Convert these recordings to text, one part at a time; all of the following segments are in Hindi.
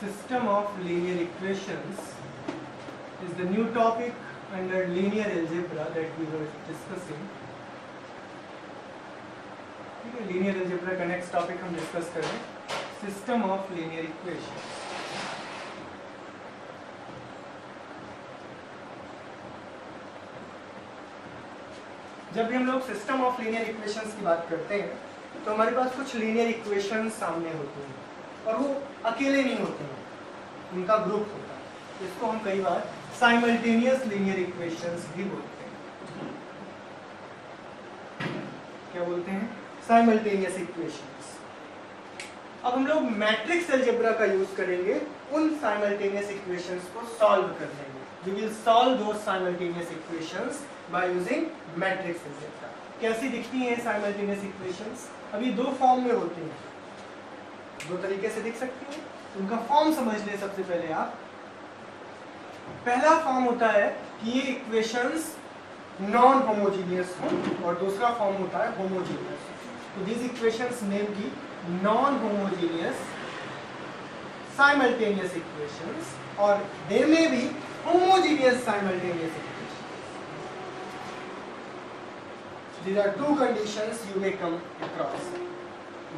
System of linear equations is the new topic under linear algebra that we were discussing. Linear algebra का next topic हम discuss कर रहे हैं, system of linear equations. जब भी हम लोग सिस्टम ऑफ लीनियर इक्वेशंस की बात करते हैं तो हमारे पास कुछ लीनियर इक्वेशंस सामने होते हैं और वो अकेले नहीं होते हैं, उनका ग्रुप होता है. इसको हम कई बार साइमल्टेनियस लीनियर इक्वेशंस भी बोलते हैं. क्या बोलते हैं? Simultaneous equations. अब हम लोग मैट्रिक्स अलजेब्रा का यूज करेंगे उन साइमल्टेनियस इक्वेशंस को सॉल्व करने में. We will solve those simultaneous equations by using matrix algebra. कैसी दिखती हैं simultaneous equations? अभी दो फॉर्म में होती हैं, दो तरीके से दिख सकती हैं. उनका फॉर्म समझ ले सबसे पहले आप. पहला फॉर्म होता है कि ये इक्वेशंस नॉन होमोजीनियस हो और दूसरा फॉर्म होता है होमोजीनियस. तो these equations नेम की नॉन होमोजीनियस simultaneous equations और they may be homogeneous simultaneous equations. These are two conditions you may come across: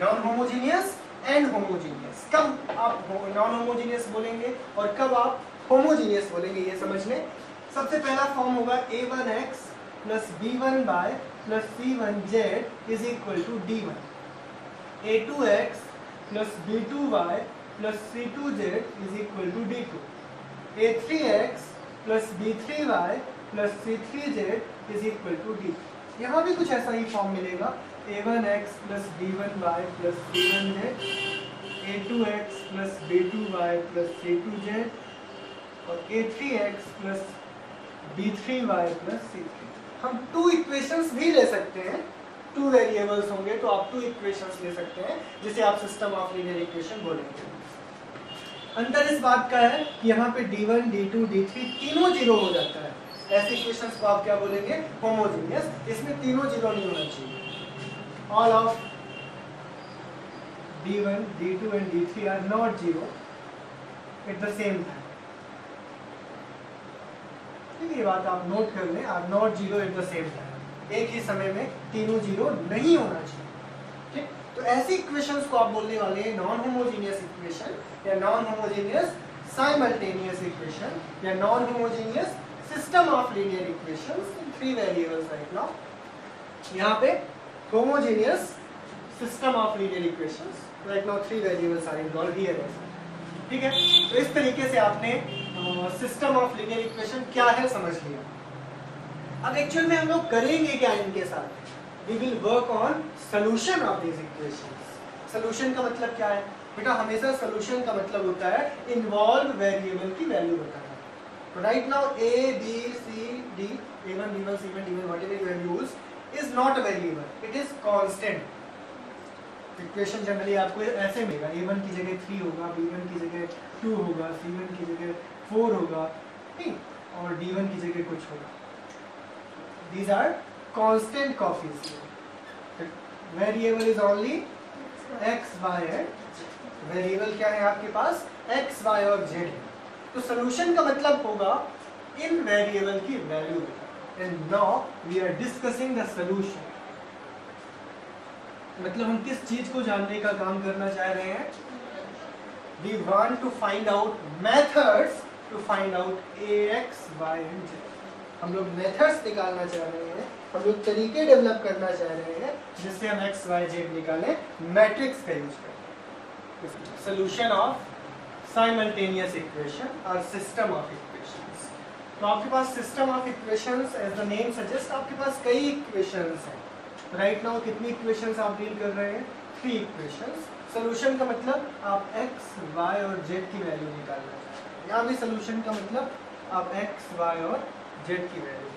non-homogeneous and homogeneous. कब आप non-homogeneous बोलेंगे और कब आप homogeneous बोलेंगे, ये समझ लें. सबसे पहला फॉर्म होगा a1x plus b1y plus c1z is equal to d1. a2x plus b2y plus c2z is equal to d2. a3x plus b3y plus c3z is equal to d. यहाँ भी कुछ ऐसा ही फॉर्म मिलेगा. a1x plus b1y plus c1z, a2x plus b2y plus c2z और a3x plus b3y plus c3. हम टू इक्वेशंस भी ले सकते हैं. टू वेरिएबल्स होंगे तो आप टू इक्वेशंस ले सकते हैं जिसे आप सिस्टम ऑफ लीनियर इक्वेशन बोलेंगे. अंतर इस बात का है कि यहाँ पे d1, d2, d3 तीनों जीरो हो जाता है. ऐसे इक्वेशंस को आप क्या बोलेंगे? होमोजीनियस. इसमें तीनों जीरो नहीं होना चाहिए. All of d1, d2 and d3 are not zero at the same time. ठीक है, ये बात आप नोट कर लें. Are not zero at the same time. एक ही समय में तीनों जीरो नहीं होना चाहिए. ठीक, तो ऐसी इक्वेशंस को आप बोलने वाले हैं नॉन होमोजीनियस इक्वेशन या नॉन होमोजीनियस साइमल्टेनियस इक्वेशन या non homogeneous system of linear equations in three variables right now. यहाँ पे homogeneous system of linear equations right now three variables are involved here. ठीक है, तो इस तरीके से आपने सिस्टम ऑफ लीनियर इक्वेशन क्या है समझ लिया. अब एक्चुअल में हम लोग करेंगे क्या इनके साथ? We will work on solution of these equations. Solution का मतलब क्या है बेटा? हमेशा solution का मतलब होता है involved variable की वैल्यू बताना. So right now a, b, c, d, a1, b1, c1, d1 whatever you have used is not a variable. It is constant. Equation generally आपको ऐसे मिलेगा. a1 की जगह 3 होगा, b1 की जगह 2 होगा, c1 की जगह 4 होगा, और d1 की जगह कुछ होगा. These are constant coefficient. Variable is only x, y and variable क्या है आपके पास? x, y और z है. तो solution का मतलब होगा इन वेरिएबल की value. And now we are discussing the solution. मतलब हम किस चीज को जानने का काम करना चाह रहे हैं? We want to find out methods to find out ax, y and z. हम लोग मेथड्स निकालना चाह रहे हैं, हम लोग तरीके डेवलप करना चाह रहे हैं जिससे हम x, y, z निकालें. मैट्रिक्स का यूज करें. सॉल्यूशन ऑफ साइमल्टेनियस इक्वेशन और सिस्टम ऑफ इक्वेशंस. तो आपके पास system of equations as the name suggest आपके पास कई इक्वेशंस हैं. राइट नाउ कितनी इक्वेशंस आप डील कर रहे हैं? 3 इक्वेशंस. सॉल्यूशन का मतलब आप x, y और z की वैल्यू निकालना चाहते हैं. यहाँ भी सॉल्यूशन का मतलब आप x, y और z की वैल्यू.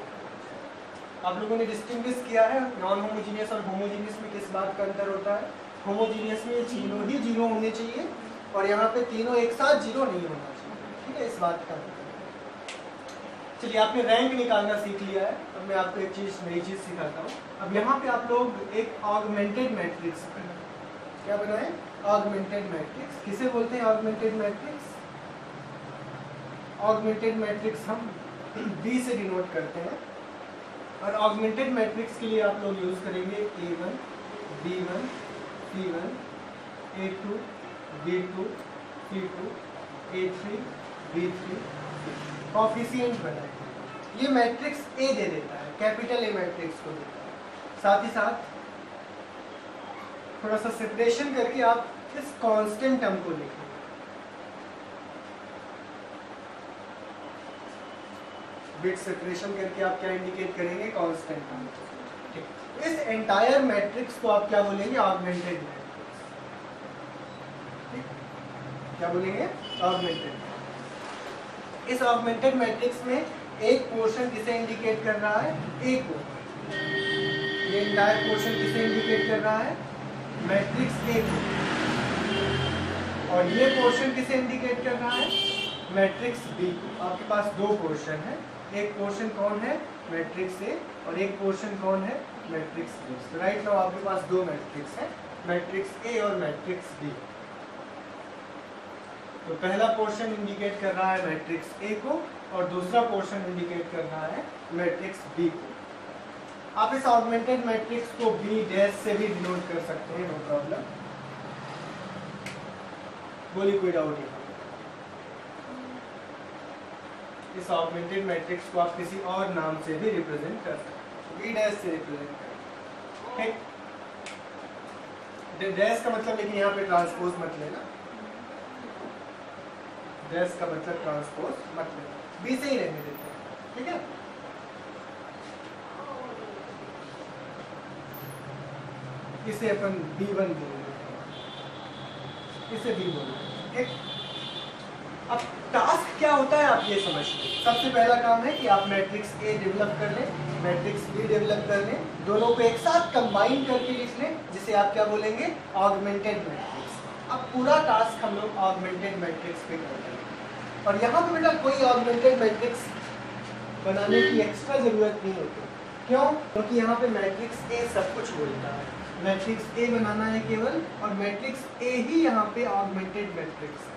आप लोगों ने डिस्टिंग्विश किया है नॉन होमोजीनियस और होमोजीनियस में किस बात का अंतर होता है? होमोजीनियस में तीनों ही जीरो होने चाहिए और यहाँ पे तीनों एक साथ जीरो नहीं होना चाहिए. ठीक है, इस बात का. चलिए, आपने रैंक निकालना सीख लिया है. अब मैं आपको एक चीज नई चीज सिखाता हूँ. अब यहाँ पे आप लोग एक ऑगमेंटेड मैट्रिक्स क्या बनाए? Augmented matrix. किसे बोलते हैं ऑगमेंटेड मैट्रिक्स? ऑगमेंटेड मैट्रिक्स हम बी से डिनोट करते हैं, और ऑगमेंटेड मैट्रिक्स के लिए आप लोग यूज करेंगे A1, B1, C1, A2, B2, C2, A3, B3, coefficient बनाए। ये मैट्रिक्स ए दे देता है, कैपिटल ए मैट्रिक्स को देता है। साथ ही साथ थोड़ा सा सेपरेशन करके आप इस कांस्टेंट टर्म को लिखें। बिट सेपरेशन करके आप क्या इंडिकेट करेंगे? Constant term. ठीक, इस एंटायर मैट्रिक्स को आप क्या बोलेंगे? Augmented matrix. क्या बोलेंगे? ऑगमेंटेड। इस ऑगमेंटेड मैट्रिक्स में एक पोर्शन किसे इंडिकेट कर रहा है? ए को। ये एंटायर पोर्शन किसे इंडिकेट कर रहा है? मैट्रिक्स ए को। और ये पोर्शन किसे इंडिकेट कर रहा है? मैट्रिक्स बी को। आपके पास दो पोर्शन है, एक पोर्शन कौन है? मैट्रिक्स ए, और एक पोर्शन कौन है? Matrix B. तो राइट नाउ आपके पास दो मैट्रिक्स है, मैट्रिक्स ए और मैट्रिक्स बी। तो पहला पोर्शन इंडिकेट कर रहा है मैट्रिक्स ए को, और दूसरा पोर्शन इंडिकेट कर रहा है मैट्रिक्स बी को। आप इस ऑगमेंटेड मैट्रिक्स को बी डैश से भी डिनोट कर सकते हैं, नो प्रॉब्लम। बोलिए कोई डाउट नहीं? इस ऑगमेंटेड मैट्रिक्स को आप किसी और नाम से भी रिप्रेजेंट कर सकते हैं, बी डैश से रिप्रेजेंट कर। ठीक, डैश का मतलब लेकिन यहाँ पे ट्रांसपोज मत लेना, डैश का मतलब ट्रांसपोज मत लेना, बी से ही रहने देते हैं। ठीक है, इसे अपन B1 बोल देते हैं, इसे B बोल देते हैं। अब टास्क क्या होता है आप ये समझिए। सबसे पहला काम है कि आप मैट्रिक्स ए डेवलप कर लें, मैट्रिक्स बी डेवलप कर लें, दोनों को एक साथ कंबाइन करके लिख लें, जिसे आप क्या बोलेंगे? Augmented matrix. अब पूरा टास्क हम लोग ऑगमेंटेड मैट्रिक्स पे करते हैं, और यहाँ पे बेटा कोई ऑगमेंटेड मैट्रिक्स बनाने की एक्स्ट्रा जरूरत नहीं होती। क्यों? क्योंकि यहाँ पे मैट्रिक्स ए सब कुछ बोलता है, मैट्रिक्स ए बनाना है केवल, और मैट्रिक्स ए ही यहाँ पे ऑगमेंटेड मैट्रिक्स है।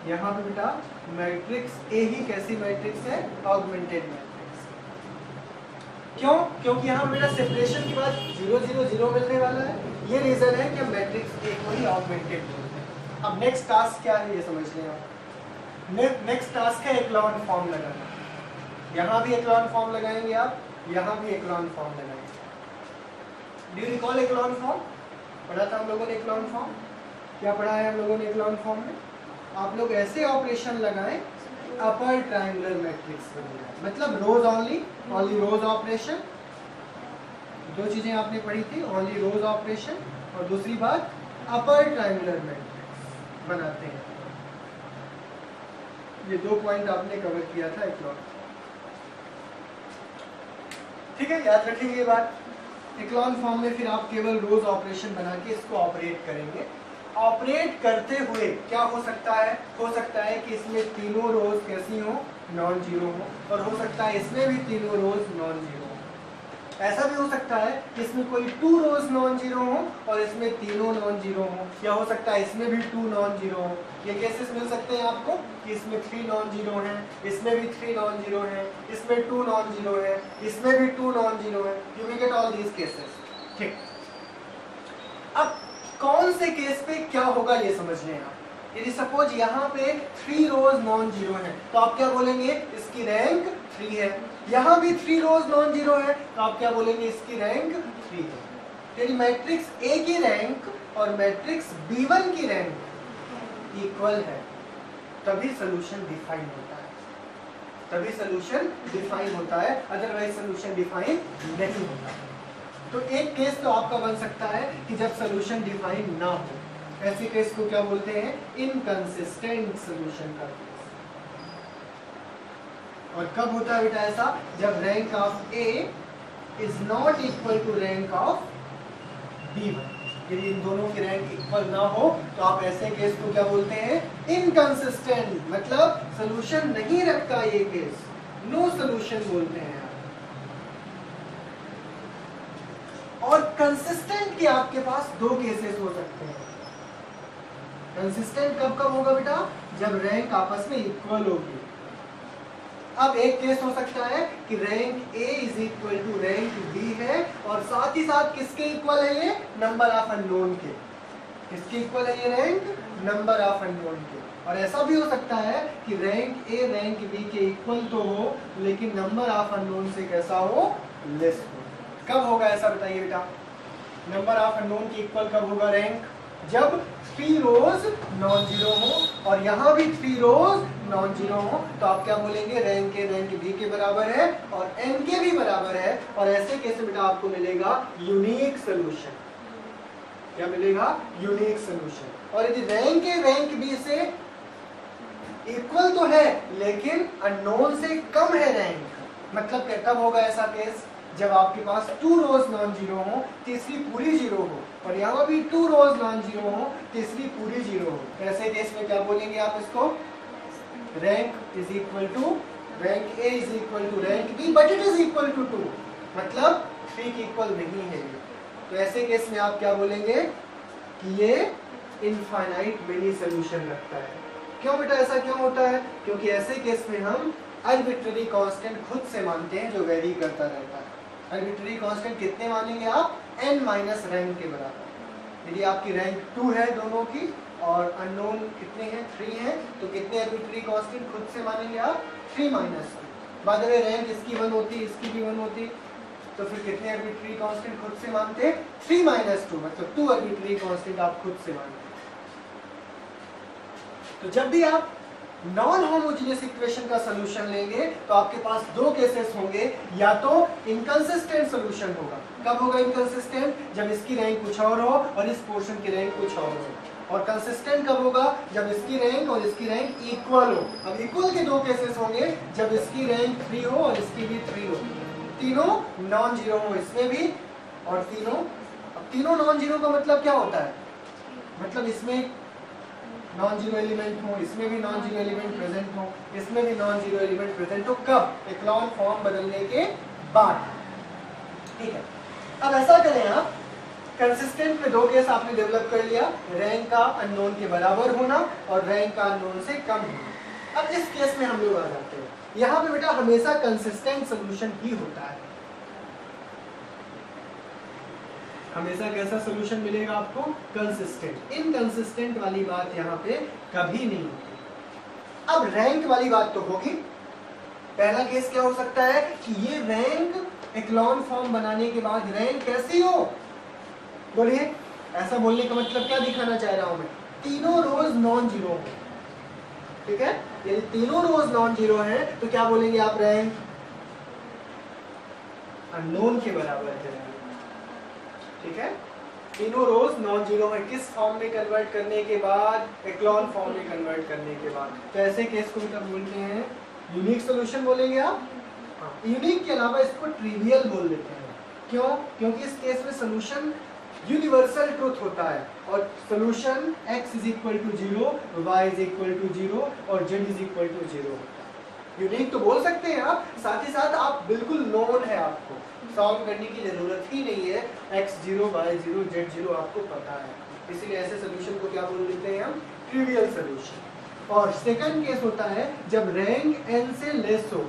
यहाँ पे बेटा मैट्रिक्स ए ही कैसी मैट्रिक्स है? Augmented matrix. क्यों? क्योंकि यहाँ बेटा सेपरेशन के बाद 0 0 0 मिलने वाला है, ये रीजन है कि हम मैट्रिक्स ए को ही ऑगमेंटेड बोलते हैं। अब नेक्स्ट टास्क क्या है ये समझ लें आप। नेक्स्ट टास्क है एक्लॉन फॉर्म लगाना। यहाँ भी एक्लॉन फॉर्म लगाएंगे आप, यहाँ भी एक्लॉन फॉर्म लगाएंगे। Do you recall echelon form? पढ़ा था हम लोगों ने एक्लॉन फॉर्म। क्या पढ़ा है हम लोगों ने एक्लॉन फॉर्म में? आप लोग ऐसे ऑपरेशन लगाएं, अपर ट्रायंगुलर मैट्रिक्स बनेगा, मतलब रोज ओनली रोज ऑपरेशन। दो चीजें आपने पढ़ी थी, ओनली रोज ऑपरेशन, और दूसरी बात अपर ट्रायंगुलर मैट्रिक्स बनाते हैं। ये दो पॉइंट आपने कवर किया था एक्लॉन। ठीक है, याद रखेंगे ये बात। एक्लॉन फॉर्म में फिर आप केवल रोज ऑपरेशन बना के इसको ऑपरेट करेंगे। ऑपरेट करते हुए क्या हो सकता है? हो सकता है कि इसमें तीनों रोज कैसी हो? नॉन जीरो हो, और हो सकता है इसमें भी तीनों रोज नॉन जीरो हो। ऐसा भी हो सकता है कि इसमें कोई 2 रोज नॉन जीरो हो और इसमें तीनों नॉन जीरो हो, या हो सकता है इसमें भी 2 नॉन जीरो हो। ये केसेस मिल सकते हैं आपको कि इसमें 3 नॉन जीरो हैं, इसमें भी 3 नॉन जीरो हैं, इसमें 2 नॉन जीरो है, इसमें भी 2 नॉन जीरो है। You will get all these cases. ठीक, अब कौन से केस पे क्या होगा ये समझ लें आप। यदि सपोज यहाँ पे 3 रोज नॉन जीरो है, तो आप क्या बोलेंगे? इसकी रैंक 3 है। यहाँ भी 3 रोज नॉन जीरो है, तो आप क्या बोलेंगे? इसकी रैंक 3 है। यदि मैट्रिक्स ए की रैंक और मैट्रिक्स B1 की रैंक इक्वल है, तभी सोल्यूशन डिफाइन होता है, तभी सोल्यूशन डिफाइन होता है, अदरवाइज सोल्यूशन डिफाइन नहीं होता है। तो एक केस तो आपका बन सकता है कि जब सोल्यूशन डिफाइन ना हो, ऐसे केस को क्या बोलते हैं? इनकंसिस्टेंट सोल्यूशन का केस। और कब होता है बेटा ऐसा? जब rank of A is not equal to rank of B1। यदि इन दोनों की रैंक इक्वल ना हो तो आप ऐसे केस को क्या बोलते हैं? इनकंसिस्टेंट, मतलब सोल्यूशन नहीं रखता ये केस, नो सोल्यूशन बोलते हैं। और और कंसिस्टेंट के आपके पास दो केसेस हो सकते हैं। कंसिस्टेंट कब कब होगा बेटा? जब रैंक आपस में इक्वल होगी। अब एक केस हो सकता है कि rank A is equal to rank B है और साथ ही साथ किसके इक्वल है ये? नंबर ऑफ अननोन के। किसके इक्वल है ये रैंक? नंबर ऑफ अननोन के। और ऐसा भी हो सकता है कि रैंक A रैंक B के इक्वल तो हो लेकिन नंबर ऑफ अननोन से कैसा हो? लेस हो। कब होगा ऐसा बताइए बेटा? नंबर ऑफ अननोन के इक्वल कब होगा रैंक? जब 3 रोज नॉन जीरो हो और यहां भी 3 रोज नॉन जीरो हो तो आप क्या बोलेंगे? रैंक ए रैंक बी के बराबर है और एन के भी बराबर है और ऐसे केस में बेटा आपको मिलेगा यूनिक सोल्यूशन। क्या मिलेगा? Unique solution. और यदि रैंक ए रैंक बी से इक्वल तो है लेकिन अननोन से कम है रैंक, मतलब कब होगा ऐसा केस? जब आपके पास 2 रोज नॉन जीरो हो, तीसरी पूरी जीरो हो और यहाँ भी 2 रोज नॉन जीरो हो, तीसरी पूरी जीरो हो। ऐसे केस में क्या बोलेंगे आप इसको? Rank is equal to rank A is equal to rank B but it is equal to 2, मतलब 3 की इक्वल नहीं है। तो ऐसे केस में आप क्या बोलेंगे कि ये इनफाइनाइट मिनी सोल्यूशन रखता है। क्यों बेटा ऐसा क्यों होता है? क्योंकि ऐसे केस में हम आर्बिट्ररी कांस्टेंट खुद से मानते हैं जो वेरी करता रहता है। आर्बिट्ररी कांस्टेंट कितने मानेंगे आप? n माइनस रैंक के बराबर। यदि आपकी रैंक 2 है दोनों की और अननोन कितने हैं? 3 हैं, तो कितने आर्बिट्ररी कांस्टेंट खुद से मानेंगे आप? 3 माइनस 2। बाद में रैंक इसकी 1 होती, इसकी भी 1 होती, तो फिर कितने आर्बिट्ररी कांस्टेंट खुद से मानते? 3 माइनस 2, मतलब 2 आर्बिट्ररी कांस्टेंट आप खुद से मानते। तो जब भी आप नॉन होमोजेनियस इक्वेशन का सॉल्यूशन लेंगे तो आपके पास दो केसेस होंगे, या तो इनकंसिस्टेंट सॉल्यूशन होगा। कब होगा इनकंसिस्टेंट? जब इसकी रैंक कुछ और हो और इस पोर्शन की रैंक कुछ और हो। और कंसिस्टेंट कब होगा? जब इसकी रैंक और इसकी रैंक इक्वल हो। अब इक्वल के दो केसेस होंगे, जब इसकी रैंक 3 हो और इसकी भी 3 हो, तीनों नॉन जीरो हो इसमें भी और तीनों नॉन जीरो का मतलब क्या होता है? मतलब इसमें नॉन जीरो एलिमेंट हो, इसमें भी नॉन जीरो एलिमेंट प्रेजेंट हो, इसमें भी नॉन जीरो एलिमेंट प्रेजेंट हो। कब? एक्लॉन फॉर्म बदलने के बाद। ठीक है, अब ऐसा करें आप, कंसिस्टेंट में दो केस आपने डेवलप कर लिया, रैंक का अननोन के बराबर होना और रैंक का अननोन से कम होना। अब इस केस में हम लोग आ जाते हैं, यहाँ पे बेटा हमेशा कंसिस्टेंट सोल्यूशन ही होता है। हमेशा कैसा सोल्यूशन मिलेगा आपको? कंसिस्टेंट। इनकंसिस्टेंट वाली बात यहाँ पे कभी नहीं होती। अब रैंक वाली बात तो होगी। पहला केस क्या हो सकता है कि ये रैंक एक्लॉन फॉर्म बनाने के बाद रैंक कैसी हो? बोलिए, ऐसा बोलने का मतलब क्या दिखाना चाह रहा हूं मैं? तीनों रोज नॉन जीरो हो। ठीक है, यदि तीनों रोज नॉन जीरो है तो क्या बोलेंगे आप? रैंक अननोन के बराबर है। ठीक है, तीनों रोज नॉन जीरो है। किस फॉर्म में कन्वर्ट करने के बाद? एक्लॉन फॉर्म में कन्वर्ट करने के बाद। तो ऐसे केस को बेटा बोलते हैं यूनिक सॉल्यूशन बोलेंगे आप। यूनिक के अलावा इसको ट्रिवियल बोल देते हैं। क्यों? क्योंकि इस केस में सॉल्यूशन यूनिवर्सल ट्रुथ होता है और solution x is equal to 0, y is equal to 0 और z is equal to 0। Unique तो बोल सकते हैं आप, साथ ही साथ आप बिल्कुल नोन है, आपको सॉल्व करने की जरूरत ही नहीं है। x0, y0, z0 आपको पता है, इसीलिए ऐसे सॉल्यूशन को क्या बोल देते हैं हम? Trivial solution. और सेकंड केस होता है जब रैंक n से लेस हो।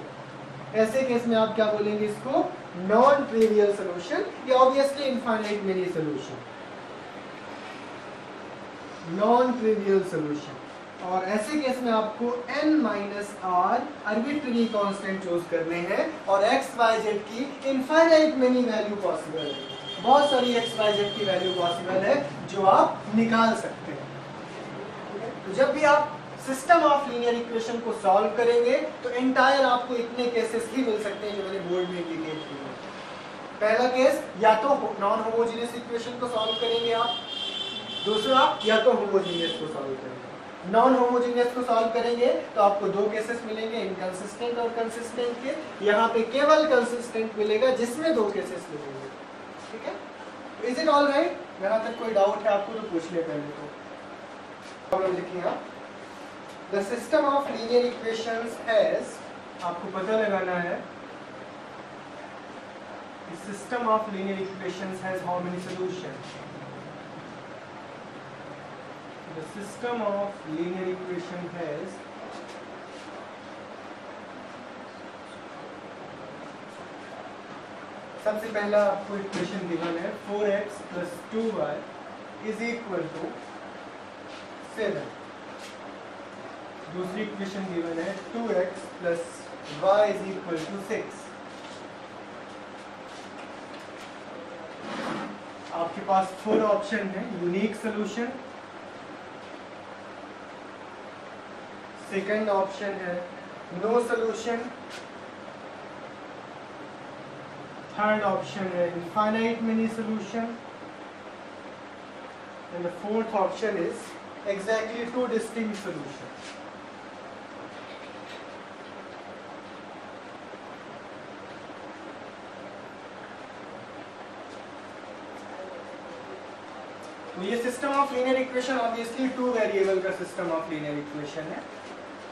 ऐसे केस में आप क्या बोलेंगे इसको? नॉन ट्रिवियल सॉल्यूशन या obviously infinite many solution, non trivial solution. और ऐसे केस में आपको n minus r arbitrary constant choose करने हैं और x y z की इनफाइनाइट मेनी वैल्यू पॉसिबल है। बहुत सारी x y z की वैल्यू पॉसिबल है जो आप निकाल सकते हैं। तो जब भी आप सिस्टम ऑफ लीनियर इक्वेशन को सॉल्व करेंगे तो एंटायर आपको इतने केसेस ही मिल सकते हैं जो मैंने बोर्ड में इंडिकेट किए हैं। पहला केस, या तो नॉन होमोजेनियस इक्वेशन को सॉल्व करेंगे आप, दूसरा या तो होमोजेनियस को सॉल्व करेंगे। नॉन होमोजेनियस को सॉल्व करेंगे तो आपको दो केसेस मिलेंगे, इनकंसिस्टेंट और कंसिस्टेंट के। यहाँ पे केवल कंसिस्टेंट मिलेगा जिसमें दो केसेस मिलेंगे। ठीक है, इज इट ऑल राइट? यहाँ तक कोई डाउट है आपको तो पूछ ले पहले। तो प्रॉब्लम लिखिए आप। The system of linear equations has, आपको पता लगाना है The system of linear equations has how many solutions? The system of linear equation has सबसे पहला आपको इक्वेशन गिवन है 4x plus 2y is equal to 7. दूसरी इक्वेशन गिवन है 2x plus y is equal to 6. आपके पास 4 ऑप्शन है. यूनिक सोल्यूशन, सेकंड ऑप्शन है नो सोल्यूशन, थर्ड ऑप्शन है infinite mini solution, and the fourth option is exactly 2 distinct solution. तो ये system of linear equation obviously 2 variable का सिस्टम ऑफ लीनियर इक्वेशन है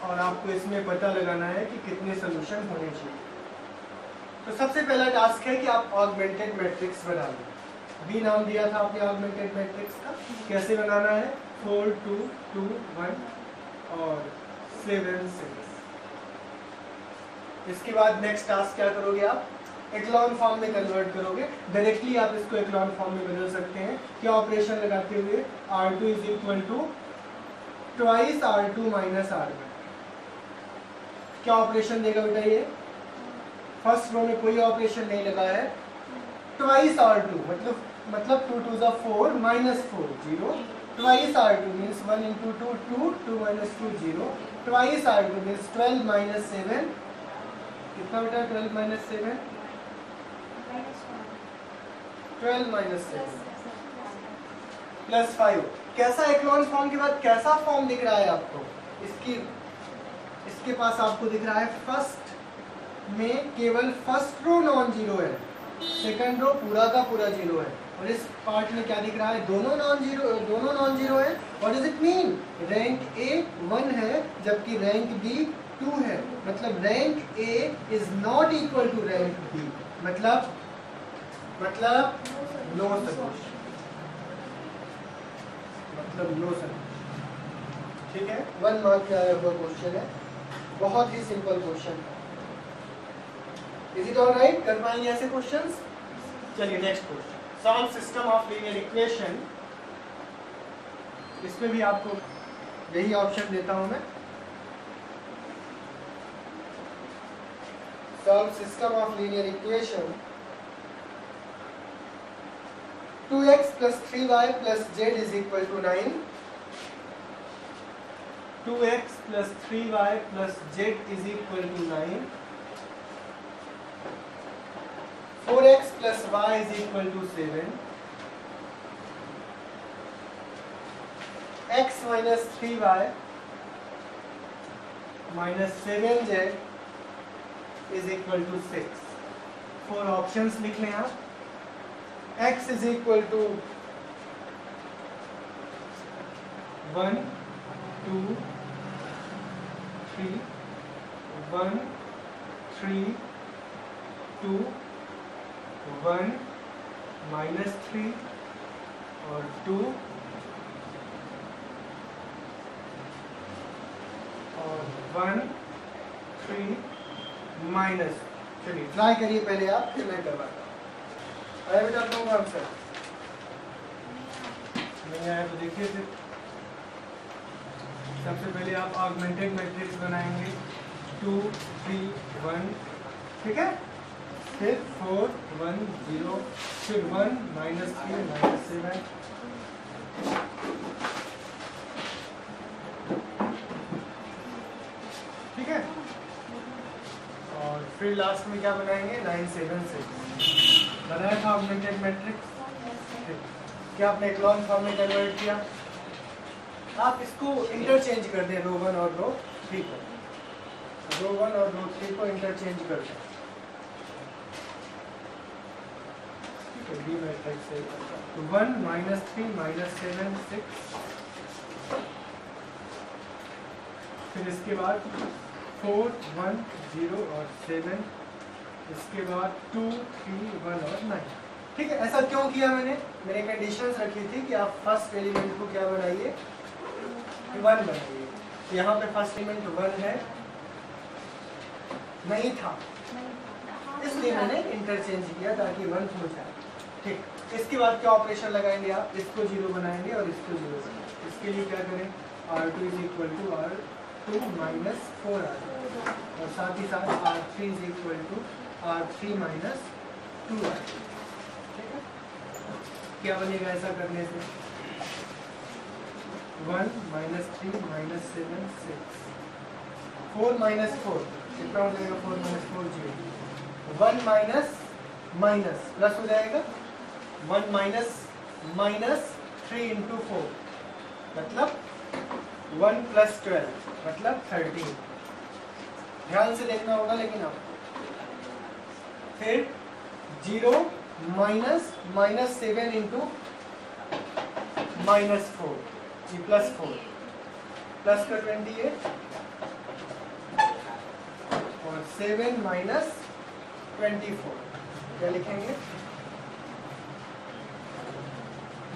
और आपको इसमें पता लगाना है कि कितने सोल्यूशन होने चाहिए. तो सबसे पहला टास्क है कि आप ऑगमेंटेड मैट्रिक्स बना लो. अभी नाम दिया था आपने ऑगमेंटेड मैट्रिक्स का. कैसे बनाना है? 4 2 2 1 और 7 6. इसके बाद नेक्स्ट टास्क क्या करोगे? आप एक्लॉन फॉर्म में कन्वर्ट करोगे. डायरेक्टली आप इसको एक्लॉन फॉर्म में बदल सकते हैं. क्या ऑपरेशन लगाते हुए? R2 is equal to twice R2 minus R1. क्या ऑपरेशन देगा बेटा ये? फर्स्ट रो में कोई ऑपरेशन नहीं लगा है. ट्वाइस R2 मतलब 2 2 जा 4 minus 4 0. Twice R2 means 1 into 2 2 2 minus 2 0. Twice R2 means 12 minus 7. कितना बेटा 12 माइनस 7? 12 minus 7 plus 5. कैसा एक्लॉन फॉर्म के बाद कैसा फॉर्म दिख रहा है आपको? इसके पास आपको दिख रहा है फर्स्ट में केवल फर्स्ट रो नॉन जीरो है, सेकंड रो पूरा का पूरा जीरो है, और इस पार्ट में क्या दिख रहा है? दोनों नॉन जीरो है. What does it mean? Rank A 1 है जबकि रैंक बी 2 है. मतलब rank A is not equal to rank B. मतलब नो सोल्यूशन. ठीक है. 1 मार्क का आया हुआ क्वेश्चन है. बहुत ही simple question. Is it all right? कर पाएंगे ऐसे क्वेश्चंस? चलिए next question. Solve system of linear equation. इसमें भी आपको यही ऑप्शन देता हूं मैं. Solve system of linear equation. 2x plus 3y plus z is equal to 9. 2x plus 3y plus z is equal to 9. 4x plus y is equal to 7. x minus 3y minus 7z is equal to 6. 4 options लिख लें आप. x is equal to 1 2 3 1 3 2 1 minus 3 और 2 और 1 3 माइनस. चलिए ट्राई करिए पहले आप, फिर मैं करवाता हूँ. आया बेटा आप लोगों का आंसर? नहीं आया तो देखिए फिर. सबसे पहले आप ऑगमेंटेड मैट्रिक्स बनाएंगे 2 3 1. ठीक है. फिर 4 1 0, फिर 1 माइनस 3 माइनस 7. ठीक है. और फिर लास्ट में क्या बनाएंगे? 9 7 6. बनाया था ऑगमेंटेड मैट्रिक्स. क्या आपने एक्लॉन फॉर्म में कन्वर्ट किया? आप इसको इंटरचेंज कर दें, रो 1 और रो 3 को. रो 1 और रो 3 को इंटरचेंज कर दें. डी मैट्रिक्स है तो 1 माइनस 3 माइनस 7 6. फिर इसके बाद 4 1 0 और 7 इसके बाद 2 3 1 और 9। ठीक है, ऐसा क्यों किया मैंने कंडीशंस रखी थी कि आप फर्स्ट एलिमेंट को क्या बनाइए, 1 बनाइए। यहाँ पे फर्स्ट एलिमेंट 1 है, नहीं था, इसलिए मैंने इंटरचेंज किया ताकि 1 हो जाए। ठीक, इसके बाद क्या ऑपरेशन लगाएंगे आप, इसको 0 बनाएंगे और इसको 0 बनाएंगे। इसके लिए क्या करें, R2 is equal to R2 minus 4 R, और साथ ही साथ R3 is equal to R3 minus 2 R। ठीक है, क्या बनेगा ऐसा करने से, 1 माइनस 3 माइनस 7 6, 4 माइनस 4 कितना हो जाएगा, 4 माइनस 4 0, 1 माइनस माइनस प्लस हो जाएगा, 1 माइनस माइनस 3 इंटू 4 मतलब 1 प्लस 12 मतलब 13। ध्यान से देखना होगा लेकिन आप, फिर 0 माइनस माइनस 7 इंटू माइनस 4 ये प्लस 4 प्लस का 28 और 7 माइनस 24 क्या लिखेंगे,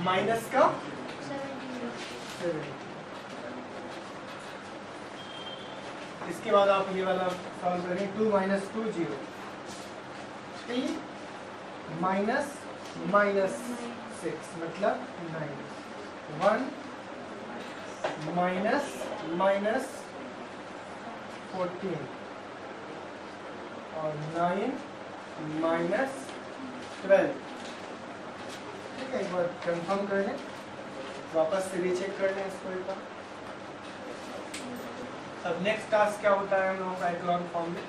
माइनस का 7। इसके बाद आप ये वाला सॉल्व करें, 2 माइनस 2 0, 3 माइनस माइनस 6 मतलब 9, 1 माइनस माइनस 14 और 9 माइनस 12। ठीक है, एक बार कंफर्म कर लें, वापस से रीचेक कर लें इसको एक बार। अब नेक्स्ट टास्क क्या होता है हम लोगों का इक्लॉन फॉर्म में,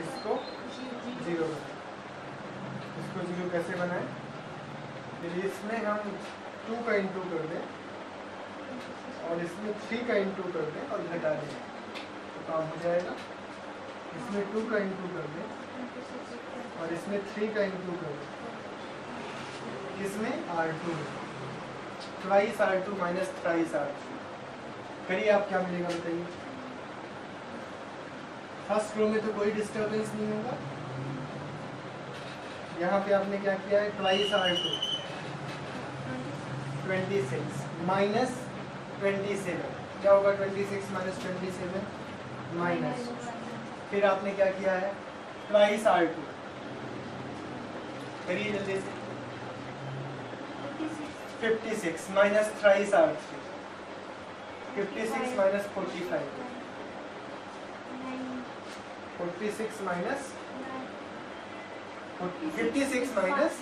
इसको 0 बनाए। इसको 0 कैसे बनाए, फिर इसमें हम 2 का इंटू कर दें और इसमें 3 का इंटू कर दें और घटा दें तो काम हो जाएगा। इसमें 2 का इंटू कर दें और इसमें 3 का इंटू कर दें, इसमें R2 twice R2 minus twice R3 करिए, आप क्या मिलेगा बताइए। फर्स्ट रो में तो कोई डिस्टर्बेंस नहीं होगा, यहाँ पे आपने क्या किया है, ट्वाइस R2 26 माइनस 27 क्या होगा, 26 माइनस 27 माइनस, फिर आपने क्या किया है, ट्वाइस R2 करिए जल्दी से, 56 minus thrice R3 56 minus 45 46 minus 56 minus